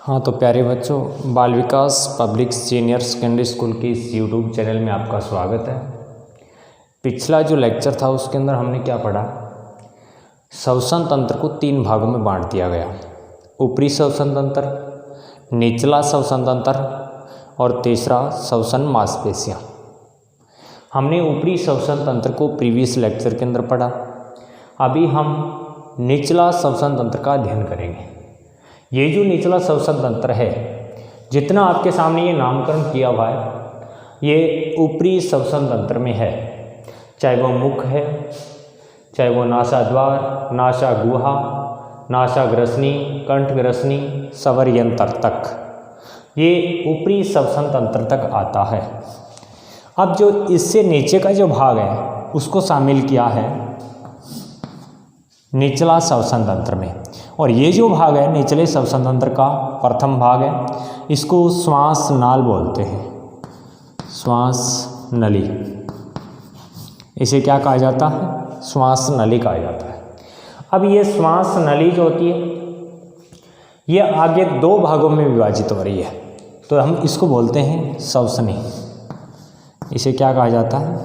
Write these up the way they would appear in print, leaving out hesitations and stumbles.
हाँ तो प्यारे बच्चों, बाल विकास पब्लिक सीनियर सेकेंडरी स्कूल की इस यूट्यूब चैनल में आपका स्वागत है। पिछला जो लेक्चर था उसके अंदर हमने क्या पढ़ा? श्वसन तंत्र को 3 भागों में बांट दिया गया। ऊपरी श्वसन तंत्र, निचला श्वसन तंत्र और तीसरा श्वसन मांसपेशियाँ। हमने ऊपरी श्वसन तंत्र को प्रीवियस लेक्चर के अंदर पढ़ा। अभी हम निचला श्वसन तंत्र का अध्ययन करेंगे। ये जो निचला श्वसन तंत्र है, जितना आपके सामने ये नामकरण किया हुआ है, ये ऊपरी श्वसन तंत्र में है। चाहे वो मुख है, चाहे वो नासाद्वार, नासा गुहा, नासाग्रसनी, कंठग्रसनी, स्वर यंत्र तक, ये ऊपरी श्वसन तंत्र तक आता है। अब जो इससे नीचे का जो भाग है उसको शामिल किया है निचला श्वसन तंत्र में। और ये जो भाग है निचले श्वसन तंत्र का प्रथम भाग है, इसको श्वास नाल बोलते हैं, श्वास नली। इसे क्या कहा जाता है? श्वास नली कहा जाता है। अब ये श्वास नली जो होती है ये आगे 2 भागों में विभाजित हो रही है, तो हम इसको बोलते हैं श्वसनी। इसे क्या कहा जाता है?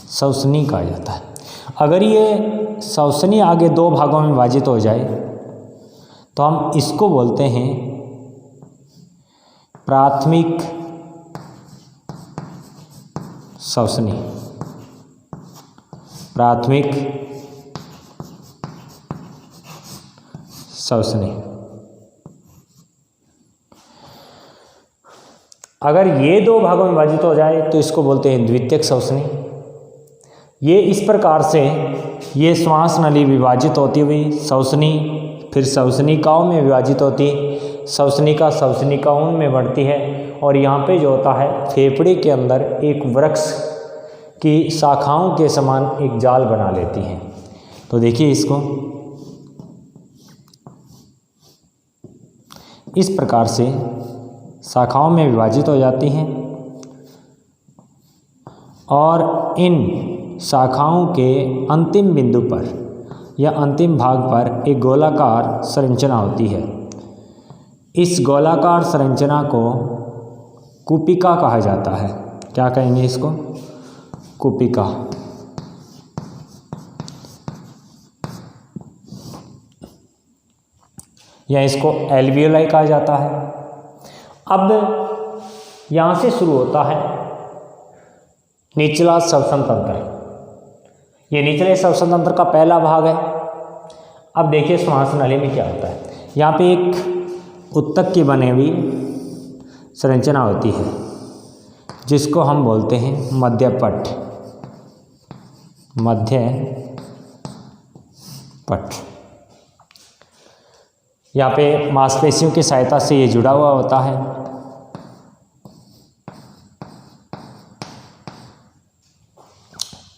श्वसनी कहा जाता है। अगर ये श्वसनी आगे 2 भागों में विभाजित हो जाए तो हम इसको बोलते हैं प्राथमिक श्वसनी। प्राथमिक श्वसनी। अगर ये 2 भागों में विभाजित हो जाए तो इसको बोलते हैं द्वितीयक श्वसनी। ये इस प्रकार से ये श्वास नली विभाजित होती हुई श्वसनी, फिर श्वसनिकाओं में विभाजित होती, श्वसनिका श्वसनिकाओं में बढ़ती है, और यहाँ पे जो होता है फेफड़े के अंदर एक वृक्ष की शाखाओं के समान एक जाल बना लेती हैं। तो देखिए इसको, इस प्रकार से शाखाओं में विभाजित हो जाती हैं और इन शाखाओं के अंतिम बिंदु पर या अंतिम भाग पर एक गोलाकार संरचना होती है। इस गोलाकार संरचना को कुपिका कहा जाता है। क्या कहेंगे इसको? कुपिका। या इसको एल्वियोलाई कहा जाता है। अब यहाँ से शुरू होता है निचला श्वसन तंत्र। ये निचले श्वसन तंत्र का पहला भाग है। अब देखिए श्वास नली में क्या होता है। यहाँ पे एक उत्तक की बनी हुई संरचना होती है जिसको हम बोलते हैं मध्यपट। मध्यपट। यहाँ पे मांसपेशियों की सहायता से ये जुड़ा हुआ होता है।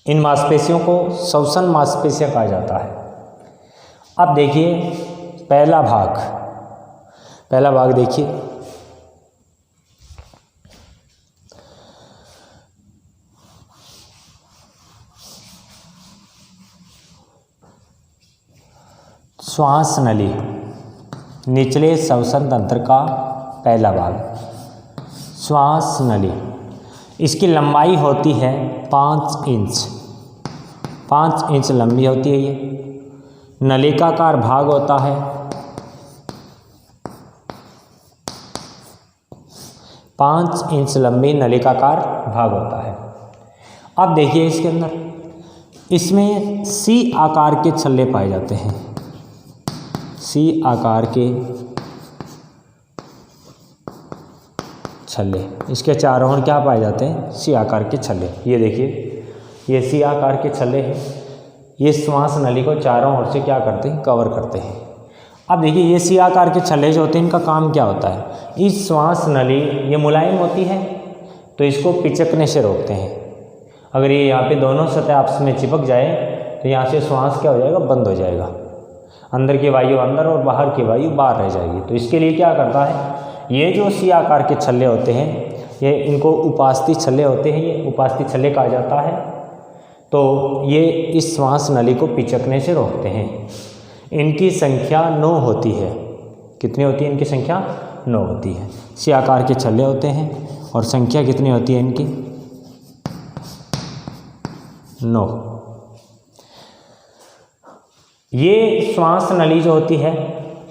इन मांसपेशियों को श्वसन मांसपेशियाँ कहा जाता है। अब देखिए पहला भाग देखिए, श्वास नली, निचले श्वसन तंत्र का पहला भाग श्वास नली। इसकी लंबाई होती है 5 इंच। 5 इंच लंबी होती है ये। नलिकाकार भाग होता है। 5 इंच लंबी नलिकाकार भाग होता है। अब देखिए इसके अंदर, इसमें सी आकार के छल्ले पाए जाते हैं। सी आकार के छल्ले, इसके चारों ओर क्या पाए जाते हैं? सी आकार के छल्ले। ये देखिए ये सी आकार के छल्ले हैं। ये श्वास नली को चारों ओर से क्या करते हैं? कवर करते हैं। अब देखिए ये सी आकार के छल्ले जो होते हैं इनका काम क्या होता है? इस श्वास नली ये मुलायम होती है तो इसको पिचकने से रोकते हैं। अगर ये यहाँ पे दोनों सतह आपस में चिपक जाए तो यहाँ से श्वास क्या हो जाएगा? बंद हो जाएगा। अंदर की वायु अंदर और बाहर की वायु बाहर रह जाएगी। तो इसके लिए क्या करता है, ये जो सी आकार के छल्ले होते हैं ये इनको उपास्थि छल्ले होते हैं। ये उपास्थि छल्ले कहा जाता है। तो ये इस श्वास नली को पिचकने से रोकते हैं। इनकी संख्या 9 होती है। कितनी होती है इनकी संख्या? 9 होती है। सी आकार के छल्ले होते हैं और संख्या कितनी होती है इनकी? 9। ये श्वास नली जो होती है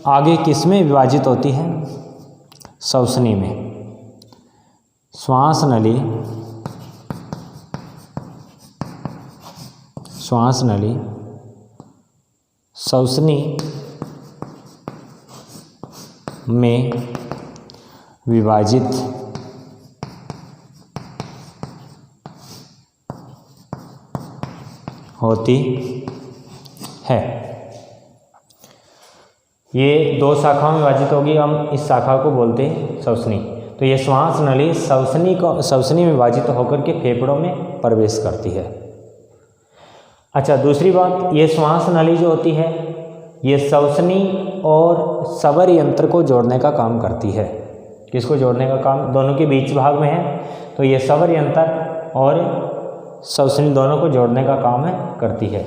आगे किस में विभाजित होती है? श्वसनी में। श्वास नली श्वसनी में विभाजित होती है। ये 2 शाखाओं में विभाजित होगी। हम इस शाखा को बोलते हैं श्वसनी। तो ये श्वास नली श्वसनी में विभाजित होकर के फेफड़ों में प्रवेश करती है। अच्छा, दूसरी बात, ये श्वास नली जो होती है ये श्वसनी और स्वर यंत्र को जोड़ने का काम करती है। किसको जोड़ने का काम? दोनों के बीच भाग में है, तो ये स्वर यंत्र और श्वसनी दोनों को जोड़ने का काम करती है।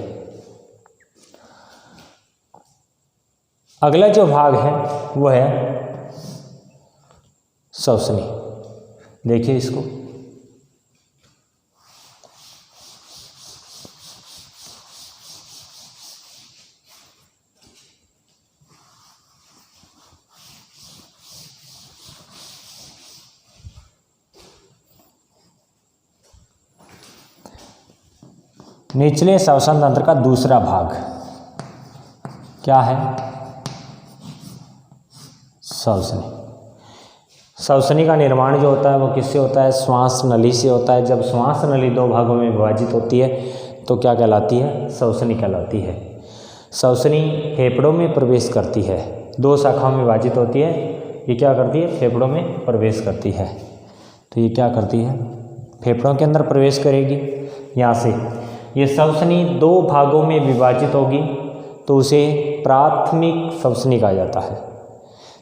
अगला जो भाग है वो है श्वसनी। देखिए इसको, निचले श्वसन तंत्र का दूसरा भाग क्या है? श्वसनी। श्वसनी का निर्माण जो होता है वो किससे होता है? श्वास नली से होता है। जब श्वास नली 2 भागों में विभाजित होती है तो क्या कहलाती है? श्वसनी कहलाती है। श्वसनी फेफड़ों में प्रवेश करती है। 2 शाखाओं में विभाजित होती है। ये क्या करती है? फेफड़ों में प्रवेश करती है। तो ये क्या करती है? फेफड़ों के अंदर प्रवेश करेगी। यहाँ से ये श्वसनी 2 भागों में विभाजित होगी तो उसे प्राथमिक श्वसनी कहा जाता है।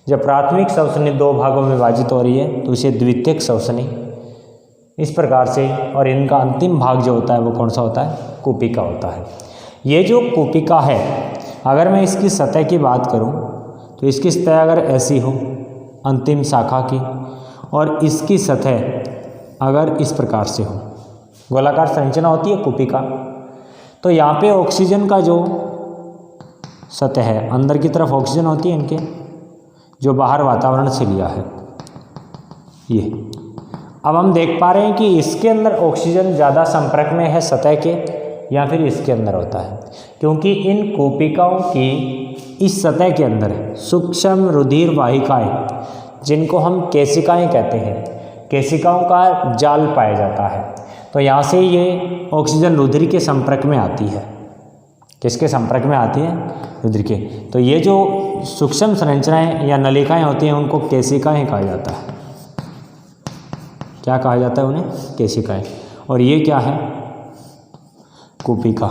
जब प्राथमिक श्वसनी 2 भागों में विभाजित हो रही है तो इसे द्वितीयक श्वसनी, इस प्रकार से। और इनका अंतिम भाग जो होता है वो कौन सा होता है? कुपिका होता है। ये जो कुपिका है, अगर मैं इसकी सतह की बात करूं तो इसकी सतह अगर ऐसी हो अंतिम शाखा की, और इसकी सतह अगर इस प्रकार से हो, गोलाकार संरचना होती है कुपिका, तो यहाँ पे ऑक्सीजन का जो सतह है, अंदर की तरफ ऑक्सीजन होती है इनके, जो बाहर वातावरण से लिया है ये। अब हम देख पा रहे हैं कि इसके अंदर ऑक्सीजन ज़्यादा संपर्क में है सतह के, या फिर इसके अंदर होता है, क्योंकि इन कोशिकाओं की इस सतह के अंदर सूक्ष्म रुधिर वाहिकाएं, जिनको हम केशिकाएं कहते हैं, केशिकाओं का जाल पाया जाता है। तो यहाँ से ये ऑक्सीजन रुधिर के संपर्क में आती है। किसके संपर्क में आती है? रुधिर के। तो ये जो सूक्ष्म संरचनाएं या नलिकाएं होती हैं उनको केशिकाएं कहा जाता है। क्या कहा जाता है उन्हें? केशिकाएं। और ये क्या है? कुपिका।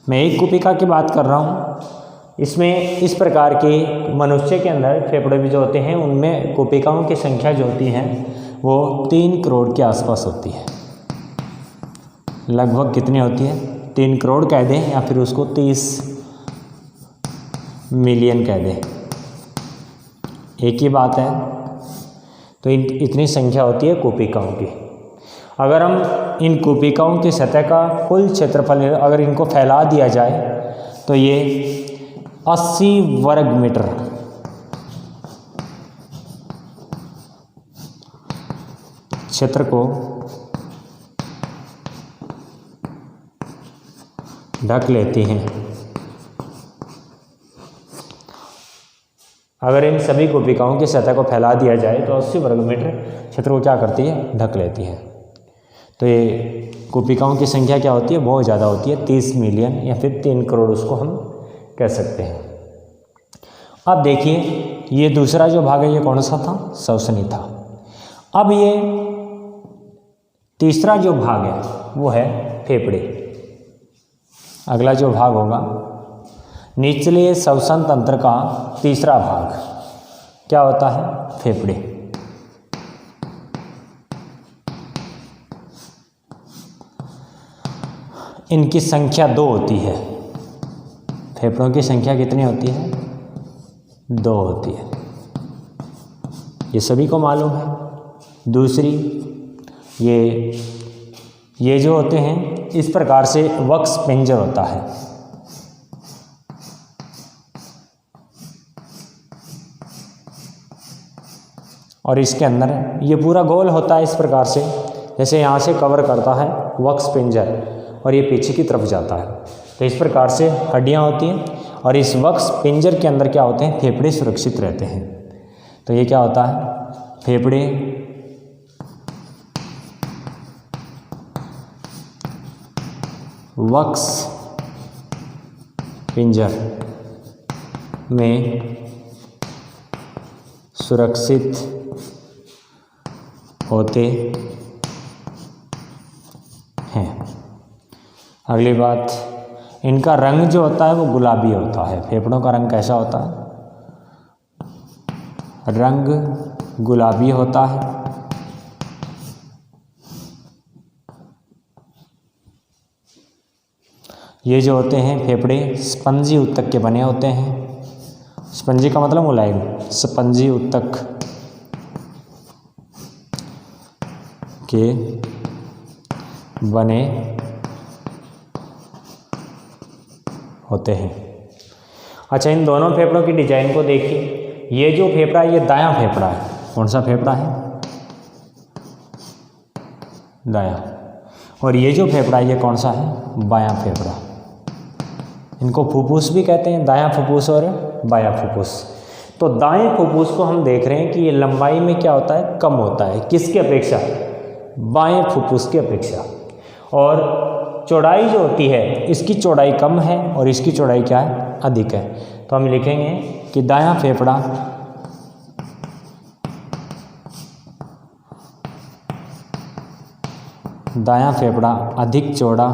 मैं एक कुपिका की बात कर रहा हूँ। इसमें इस प्रकार के मनुष्य के अंदर फेफड़े भी जो होते हैं उनमें कुपिकाओं की संख्या जो होती है वो 3 करोड़ के आसपास होती है। लगभग कितनी होती है? 3 करोड़ कह दें या फिर उसको 30 मिलियन कह दें, एक ही बात है। तो इतनी संख्या होती है कुपिकाओं की। अगर हम इन कुपिकाओं की सतह का कुल क्षेत्रफल अगर इनको फैला दिया जाए तो ये 80 वर्ग मीटर क्षेत्र को ढक लेती हैं। अगर इन सभी कोशिकाओं की सतह को फैला दिया जाए तो 80 वर्ग मीटर क्षेत्र को क्या करती है? ढक लेती है। तो ये कोशिकाओं की संख्या क्या होती है? बहुत ज़्यादा होती है, 30 मिलियन या फिर 3 करोड़ उसको हम कह सकते हैं। अब देखिए, ये दूसरा जो भाग है ये कौन सा था? श्वसनी था। अब ये तीसरा जो भाग है वो है फेफड़े। अगला जो भाग होगा निचले श्वसन तंत्र का तीसरा भाग क्या होता है? फेफड़े। इनकी संख्या 2 होती है। फेफड़ों की संख्या कितनी होती है? 2 होती है, ये सभी को मालूम है। दूसरी, ये जो होते हैं इस प्रकार से वक्स पिंजर होता है, और इसके अंदर ये पूरा गोल होता है इस प्रकार से, जैसे यहाँ से कवर करता है वक्स पिंजर और ये पीछे की तरफ जाता है। तो इस प्रकार से हड्डियाँ होती हैं और इस वक्स पिंजर के अंदर क्या होते हैं? फेफड़े सुरक्षित रहते हैं। तो ये क्या होता है? फेफड़े वक्स पिंजर में सुरक्षित होते हैं। अगली बात, इनका रंग जो होता है वो गुलाबी होता है। फेफड़ों का रंग कैसा होता है? रंग गुलाबी होता है। ये जो होते हैं फेफड़े स्पंजी ऊतक के बने होते हैं। स्पंजी का मतलब मुलायम, स्पंजी ऊतक के बने होते हैं। अच्छा, इन दोनों फेफड़ों की डिजाइन को देखिए। ये जो फेफड़ा है ये दायां फेफड़ा है। कौन सा फेफड़ा है? दायां। और ये जो फेफड़ा है ये कौन सा है? बायां फेफड़ा। इनको फुफ्फुस भी कहते हैं, दायां फुफ्फुस और बायां फुफ्फुस। तो दाएं फुफ्फुस को हम देख रहे हैं कि ये लंबाई में क्या होता है? कम होता है। किसकी अपेक्षा? बाएं फुफ्फुस की अपेक्षा। और चौड़ाई जो होती है इसकी चौड़ाई कम है और इसकी चौड़ाई क्या है? अधिक है। तो हम लिखेंगे कि दायां फेफड़ा अधिक चौड़ा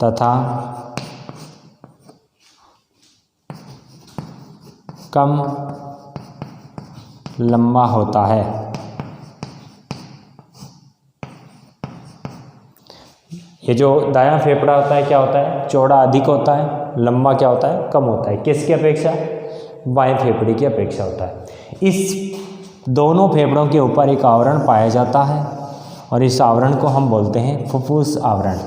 तथा कम लंबा होता है। ये जो दायां फेफड़ा होता है क्या होता है? चौड़ा अधिक होता है, लंबा क्या होता है? कम होता है। किसकी अपेक्षा? बाएं फेफड़े की अपेक्षा होता है। इस दोनों फेफड़ों के ऊपर एक आवरण पाया जाता है और इस आवरण को हम बोलते हैं फुफ्फुस आवरण।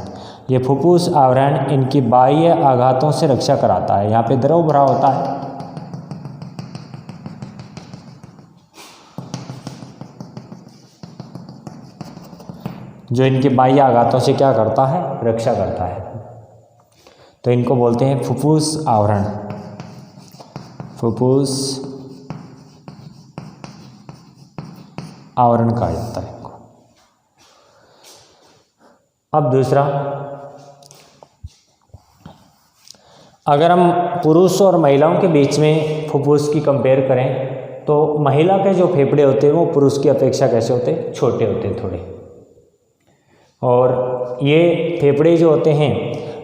ये फुफ्फुस आवरण इनकी बाह्य आघातों से रक्षा कराता है। यहाँ पे द्रव भरा होता है, जो इनके बाह्य आघातों से क्या करता है? रक्षा करता है। तो इनको बोलते हैं फुफ्फुस आवरण। फुफ्फुस आवरण कहा जाता है इनको। अब दूसरा, अगर हम पुरुष और महिलाओं के बीच में फुफ्फुस की कंपेयर करें तो महिला के जो फेफड़े होते हैं वो पुरुष की अपेक्षा कैसे होते हैं? छोटे होते हैं थोड़े। और ये फेफड़े जो होते हैं,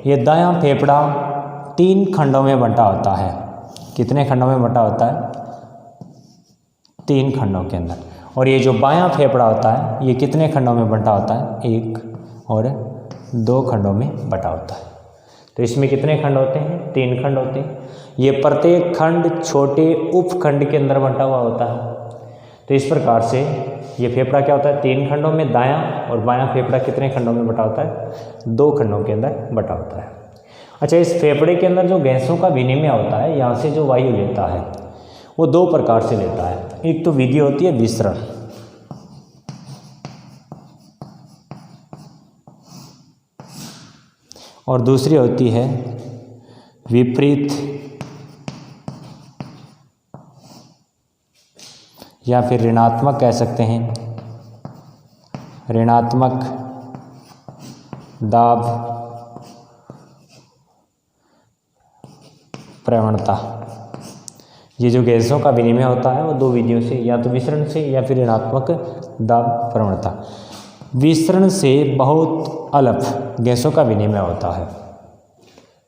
ये दायां फेफड़ा 3 खंडों में बंटा होता है। कितने खंडों में बंटा होता है? 3 खंडों के अंदर। और ये जो बायां फेफड़ा होता है ये कितने खंडों में बंटा होता है? 1 और 2 खंडों में बंटा होता है। तो इसमें कितने खंड होते हैं? 3 खंड होते हैं। ये प्रत्येक खंड छोटे उपखंड के अंदर बंटा हुआ होता है। तो इस प्रकार से ये फेफड़ा क्या होता है? 3 खंडों में। दायां और बायां फेफड़ा कितने खंडों में बटा होता है? 2 खंडों के अंदर बटा होता है। अच्छा, इस फेफड़े के अंदर जो गैसों का विनिमय होता है, यहाँ से जो वायु लेता है वो 2 प्रकार से लेता है। एक तो विधि होती है विसरण, और दूसरी होती है विपरीत या फिर ऋणात्मक कह सकते हैं, ऋणात्मक दाब प्रवणता। ये जो गैसों का विनिमय होता है वो 2 विधियों से, या तो विसरण से या फिर ऋणात्मक दाब प्रवणता। विसरण से बहुत अल्प गैसों का विनिमय होता है,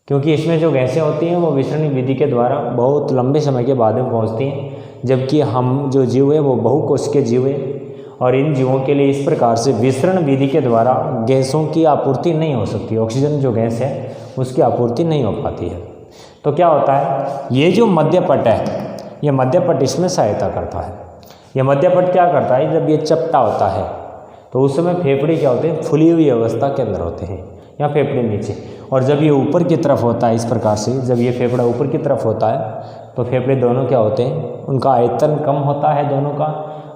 क्योंकि इसमें जो गैसें होती हैं वो विसरण विधि के द्वारा बहुत लंबे समय के बाद में पहुँचती हैं, जबकि हम जो जीव है वो बहुकोशिकीय जीव है और इन जीवों के लिए इस प्रकार से विसरण विधि के द्वारा गैसों की आपूर्ति नहीं हो सकती, ऑक्सीजन जो गैस है उसकी आपूर्ति नहीं हो पाती है। तो क्या होता है, ये जो मध्यपट है, ये मध्यपट इसमें सहायता करता है। ये मध्यपट क्या करता है, जब ये चपटा होता है तो उस समय फेफड़े क्या होते हैं, फुली हुई अवस्था के अंदर होते हैं, या फेफड़े नीचे, और जब ये ऊपर की तरफ होता है इस प्रकार से, जब ये फेफड़ा ऊपर की तरफ होता है तो फेफड़े दोनों क्या होते हैं, उनका आयतन कम होता है दोनों का,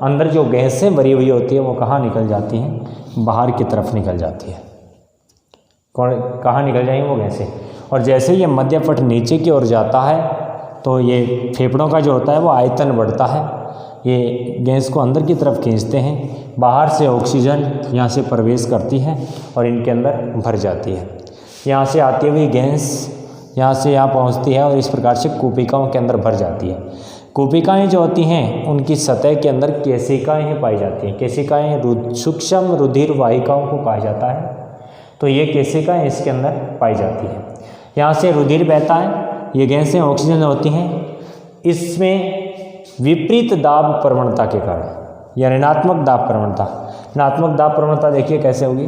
अंदर जो गैसें भरी हुई होती है वो कहाँ निकल जाती हैं, बाहर की तरफ निकल जाती है। कहाँ निकल जाएंगी वो गैसें, और जैसे ये मध्यपट नीचे की ओर जाता है तो ये फेफड़ों का जो होता है वो आयतन बढ़ता है, ये गैस को अंदर की तरफ खींचते हैं, बाहर से ऑक्सीजन यहाँ से प्रवेश करती है और इनके अंदर भर जाती है। यहाँ से आती हुई गैस यहाँ से यहाँ पहुँचती है और इस प्रकार से कूपिकाओं के अंदर भर जाती है। कूपिकाएँ जो होती हैं उनकी सतह के अंदर केशिकाएँ पाई जाती हैं। केशिकाएँ सूक्ष्म रुधिर वाहिकाओं को कहा जाता है, तो ये केशिकाएँ इसके अंदर पाई जाती है। यहाँ से रुधिर बहता है, ये गैसें ऑक्सीजन होती हैं, इसमें विपरीत दाब प्रवणता के कारण या ऋणात्मक दाब प्रवणता, ऋणात्मक दाब प्रवणता देखिए कैसे होगी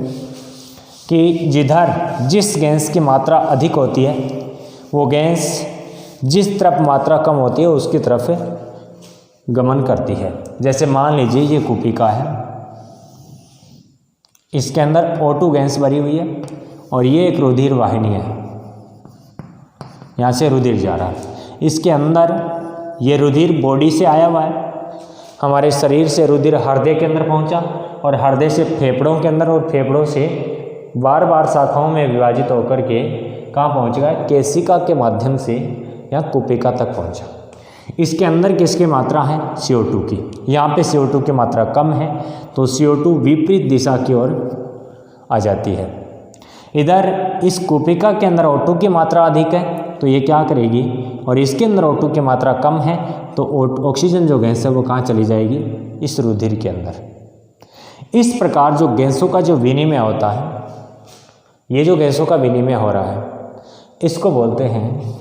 कि जिधर जिस गैस की मात्रा अधिक होती है वो गैस जिस तरफ मात्रा कम होती है उसकी तरफ गमन करती है। जैसे मान लीजिए ये कूपिका है, इसके अंदर O2 गैस भरी हुई है और ये एक रुधिर वाहिनी है, यहाँ से रुधिर जा रहा है, इसके अंदर ये रुधिर बॉडी से आया हुआ है, हमारे शरीर से रुधिर हृदय के अंदर पहुंचा और हृदय से फेफड़ों के अंदर और फेफड़ों से बार बार शाखाओं में विभाजित होकर के कहाँ पहुंच गया, केशिका के माध्यम से या कूपिका तक पहुंचा। इसके अंदर किसकी मात्रा है, CO2 की। यहाँ पे CO2 की मात्रा कम है तो CO2 विपरीत दिशा की ओर आ जाती है। इधर इस कूपिका के अंदर O2 की मात्रा अधिक है तो ये क्या करेगी, और इसके अंदर O2 की मात्रा कम है तो ऑक्सीजन जो गैस है वो कहाँ चली जाएगी, इस रुधिर के अंदर। इस प्रकार जो गैसों का जो विनिमय होता है, ये जो गैसों का विनिमय हो रहा है इसको बोलते हैं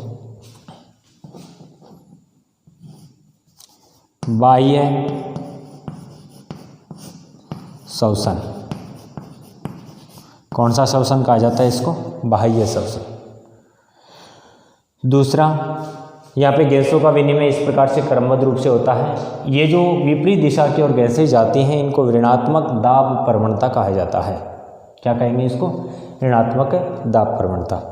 बाह्य श्वसन। कौन सा श्वसन कहा जाता है इसको, बाह्य श्वसन। दूसरा, यहाँ पे गैसों का विनिमय इस प्रकार से क्रमबद्ध रूप से होता है। ये जो विपरीत दिशा की ओर गैसें जाती हैं इनको ऋणात्मक दाब प्रवणता कहा जाता है। क्या कहेंगे इसको, ऋणात्मक दाब प्रवणता।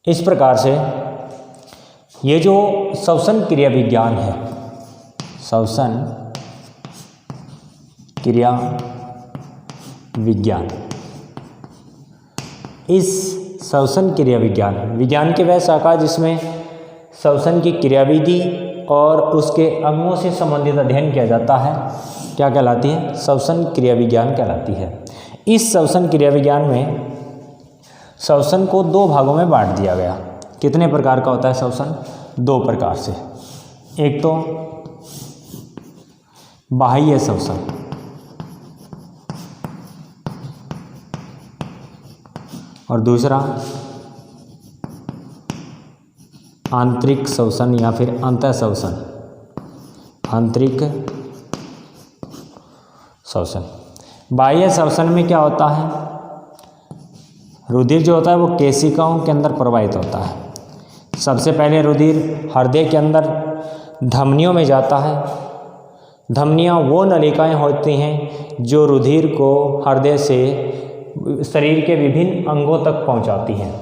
इस प्रकार से ये जो श्वसन क्रिया विज्ञान है, श्वसन क्रिया विज्ञान, इस श्वसन क्रिया विज्ञान की वह शाखा जिसमें श्वसन की क्रियाविधि और उसके अंगों से संबंधित अध्ययन किया जाता है, क्या कहलाती है, श्वसन क्रिया विज्ञान कहलाती है। इस श्वसन क्रिया विज्ञान में श्वसन को दो भागों में बांट दिया गया। कितने प्रकार का होता है श्वसन, दो प्रकार से। एक तो बाह्य श्वसन, और दूसरा आंतरिक श्वसन या फिर अंतः श्वसन, आंतरिक श्वसन। बाह्य श्वसन में क्या होता है, रुधिर जो होता है वो केशिकाओं के अंदर प्रवाहित होता है। सबसे पहले रुधिर हृदय के अंदर धमनियों में जाता है। धमनियाँ वो नलिकाएं होती हैं जो रुधिर को हृदय से शरीर के विभिन्न अंगों तक पहुंचाती हैं।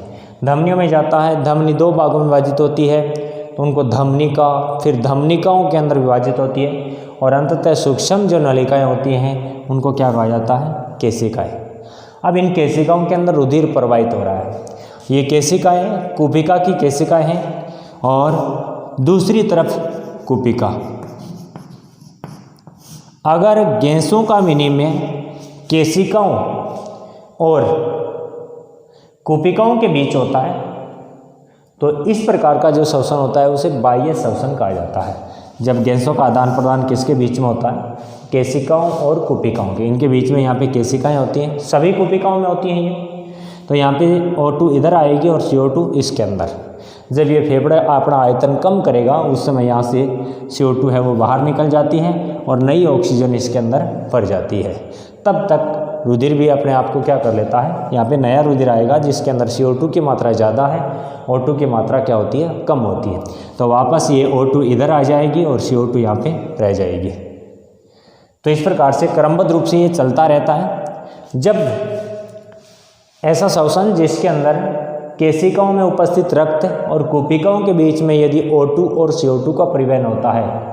धमनियों में जाता है, धमनी दो भागों में विभाजित होती है तो उनको धमनिका, फिर धमनिकाओं के अंदर विभाजित होती है, और अंततः सूक्ष्म जो नलिकाएं होती हैं उनको क्या कहा जाता है, केशिकाएं। अब इन केशिकाओं के अंदर रुधिर प्रवाहित हो रहा है। ये केशिकाएं कूपिका की केशिकाएं हैं और दूसरी तरफ कूपिका। अगर गैसों का विनिमय केशिकाओं और कूपिकाओं के बीच होता है तो इस प्रकार का जो श्वसन होता है उसे बाह्य श्वसन कहा जाता है। जब गैसों का आदान प्रदान किसके बीच में होता है, केशिकाओं और कूपिकाओं के, इनके बीच में यहाँ पे केशिकाएं होती हैं, सभी कूपिकाओं में होती हैं ये। तो यहाँ पे O2 इधर आएगी और CO2 इसके अंदर। जब ये फेफड़ा अपना आयतन कम करेगा उस समय यहाँ से CO2 है वो बाहर निकल जाती है और नई ऑक्सीजन इसके अंदर भर जाती है। तब तक रुधिर भी अपने आप को क्या कर लेता है, यहाँ पे नया रुधिर आएगा जिसके अंदर CO2 की मात्रा ज़्यादा है, O2 की मात्रा क्या होती है, कम होती है। तो वापस ये O2 इधर आ जाएगी और CO2 यहाँ पे रह जाएगी। तो इस प्रकार से क्रमबद्ध रूप से ये चलता रहता है। जब ऐसा श्वसन जिसके अंदर केशिकाओं में उपस्थित रक्त और कुपिकाओं के बीच में यदि O2 और CO2 का परिवहन होता है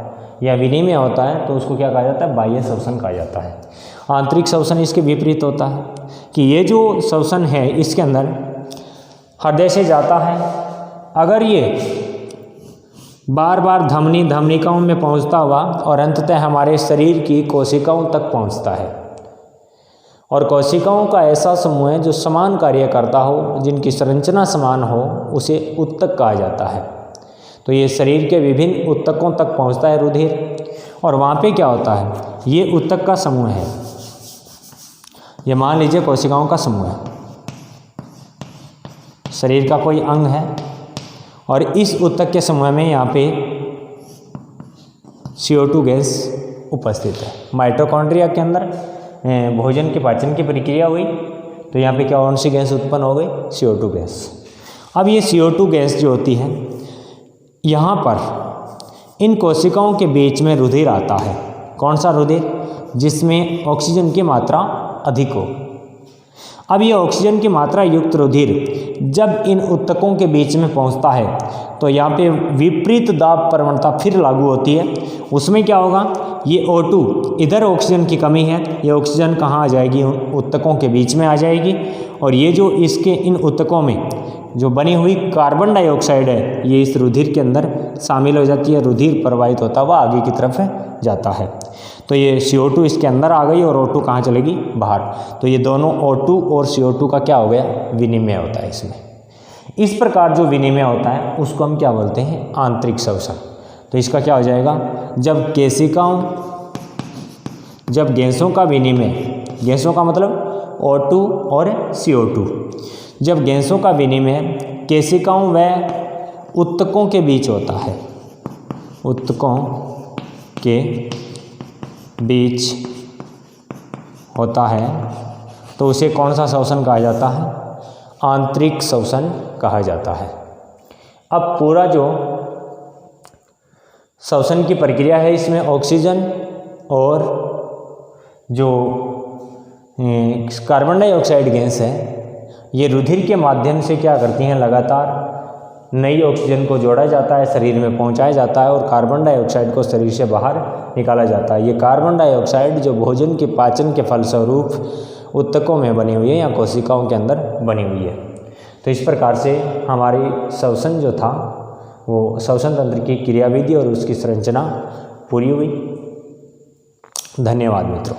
या विनिमय होता है तो उसको क्या कहा जाता है, बाह्य श्वसन कहा जाता है। आंतरिक श्वसन इसके विपरीत होता है कि ये जो श्वसन है इसके अंदर हृदय से जाता है, अगर ये बार बार धमनिकाओं में पहुंचता हुआ और अंततः हमारे शरीर की कोशिकाओं तक पहुंचता है। और कोशिकाओं का ऐसा समूह है जो समान कार्य करता हो, जिनकी संरचना समान हो, उसे ऊतक कहा जाता है। तो ये शरीर के विभिन्न ऊतकों तक पहुंचता है रुधिर, और वहाँ पे क्या होता है, ये ऊतक का समूह है। ये मान लीजिए कोशिकाओं का समूह है, शरीर का कोई अंग है और इस ऊतक के समूह में यहाँ पे CO2 गैस उपस्थित है। माइटोकॉन्ड्रिया के अंदर भोजन के पाचन की प्रक्रिया हुई तो यहाँ पे क्या कौन सी गैस उत्पन्न हो गई, CO2 गैस। अब ये CO2 गैस जो होती है, यहाँ पर इन कोशिकाओं के बीच में रुधिर आता है। कौन सा रुधिर, जिसमें ऑक्सीजन की मात्रा अधिक हो। अब ये ऑक्सीजन की मात्रा युक्त रुधिर जब इन ऊतकों के बीच में पहुंचता है तो यहाँ पे विपरीत दाब प्रवणता फिर लागू होती है। उसमें क्या होगा, ये O2 इधर ऑक्सीजन की कमी है, ये ऑक्सीजन कहाँ आ जाएगी, ऊतकों के बीच में आ जाएगी, और ये जो इसके इन ऊतकों में जो बनी हुई कार्बन डाइऑक्साइड है ये इस रुधिर के अंदर शामिल हो जाती है। रुधिर प्रवाहित होता हुआ आगे की तरफ जाता है। तो ये CO2 इसके अंदर आ गई और O2 कहाँ चलेगी, बाहर। तो ये दोनों O2 और CO2 का क्या हो गया, विनिमय होता है इसमें। इस प्रकार जो विनिमय होता है उसको हम क्या बोलते हैं, आंतरिक श्वसन। तो इसका क्या हो जाएगा, जब गैसों का विनिमय, गैसों का मतलब O2 और CO2, जब गैसों का विनिमय केशिकाओं व ऊतकों के बीच होता है, ऊतकों के बीच होता है तो उसे कौन सा श्वसन कहा जाता है, आंतरिक श्वसन कहा जाता है। अब पूरा जो श्वसन की प्रक्रिया है इसमें ऑक्सीजन और जो कार्बन डाइऑक्साइड गैस है ये रुधिर के माध्यम से क्या करती हैं, लगातार नई ऑक्सीजन को जोड़ा जाता है, शरीर में पहुंचाया जाता है और कार्बन डाइऑक्साइड को शरीर से बाहर निकाला जाता है। ये कार्बन डाइऑक्साइड जो भोजन के पाचन के फलस्वरूप ऊतकों में बनी हुई है या कोशिकाओं के अंदर बनी हुई है। तो इस प्रकार से हमारी श्वसन जो था वो श्वसन तंत्र की क्रियाविधि और उसकी संरचना पूरी हुई। धन्यवाद मित्रों।